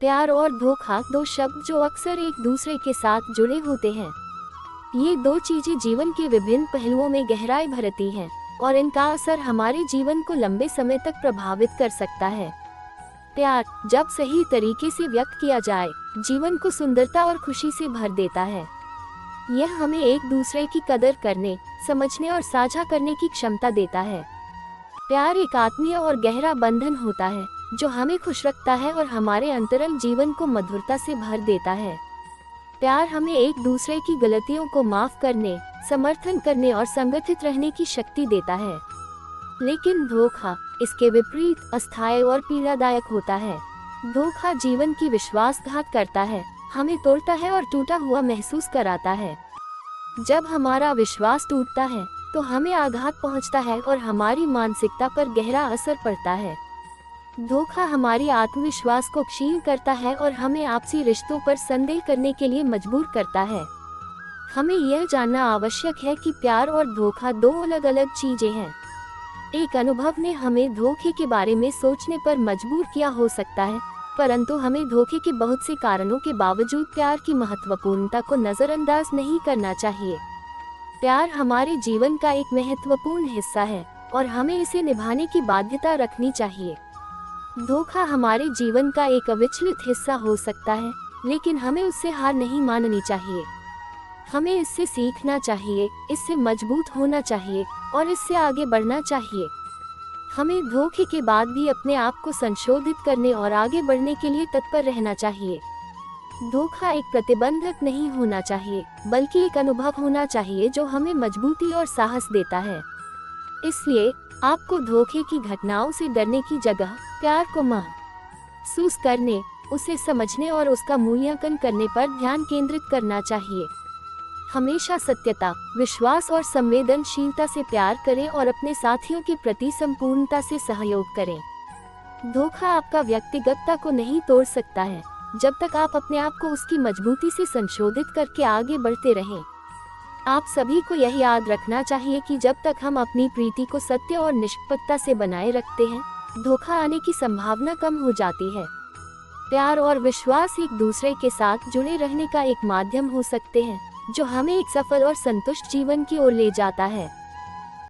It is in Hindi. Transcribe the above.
प्यार और धोखा दो शब्द जो अक्सर एक दूसरे के साथ जुड़े होते हैं। ये दो चीजें जीवन के विभिन्न पहलुओं में गहराई भरती हैं और इनका असर हमारे जीवन को लंबे समय तक प्रभावित कर सकता है। प्यार जब सही तरीके से व्यक्त किया जाए, जीवन को सुंदरता और खुशी से भर देता है। यह हमें एक दूसरे की कदर करने, समझने और साझा करने की क्षमता देता है। प्यार एक आत्मीय और गहरा बंधन होता है जो हमें खुश रखता है और हमारे अंतरंग जीवन को मधुरता से भर देता है। प्यार हमें एक दूसरे की गलतियों को माफ करने, समर्थन करने और संगठित रहने की शक्ति देता है। लेकिन धोखा इसके विपरीत अस्थायी और पीड़ादायक होता है। धोखा जीवन की विश्वासघात करता है, हमें तोड़ता है और टूटा हुआ महसूस कराता है। जब हमारा विश्वास टूटता है तो हमें आघात पहुंचता है और हमारी मानसिकता पर गहरा असर पड़ता है। धोखा हमारी आत्मविश्वास को क्षीण करता है और हमें आपसी रिश्तों पर संदेह करने के लिए मजबूर करता है। हमें यह जानना आवश्यक है कि प्यार और धोखा दो अलग अलग चीजें हैं। एक अनुभव ने हमें धोखे के बारे में सोचने पर मजबूर किया हो सकता है, परंतु हमें धोखे के बहुत से कारणों के बावजूद प्यार की महत्वपूर्णता को नजरअंदाज नहीं करना चाहिए। प्यार हमारे जीवन का एक महत्वपूर्ण हिस्सा है और हमें इसे निभाने की बाध्यता रखनी चाहिए। धोखा हमारे जीवन का एक अविचलित हिस्सा हो सकता है, लेकिन हमें उससे हार नहीं माननी चाहिए। हमें इससे सीखना चाहिए, इससे मजबूत होना चाहिए और इससे आगे बढ़ना चाहिए। हमें धोखे के बाद भी अपने आप को संशोधित करने और आगे बढ़ने के लिए तत्पर रहना चाहिए। धोखा एक प्रतिबंधक नहीं होना चाहिए, बल्कि एक अनुभव होना चाहिए जो हमें मजबूती और साहस देता है। इसलिए आपको धोखे की घटनाओं से डरने की जगह प्यार को महसूस करने, उसे समझने और उसका मूल्यांकन करने पर ध्यान केंद्रित करना चाहिए। हमेशा सत्यता, विश्वास और संवेदनशीलता से प्यार करें और अपने साथियों के प्रति संपूर्णता से सहयोग करें। धोखा आपका व्यक्तिगतता को नहीं तोड़ सकता है, जब तक आप अपने आप को उसकी मजबूती से संशोधित करके आगे बढ़ते रहें। आप सभी को यह याद रखना चाहिए कि जब तक हम अपनी प्रीति को सत्य और निष्पक्षता से बनाए रखते हैं, धोखा आने की संभावना कम हो जाती है। प्यार और विश्वास एक दूसरे के साथ जुड़े रहने का एक माध्यम हो सकते हैं, जो हमें एक सफल और संतुष्ट जीवन की ओर ले जाता है।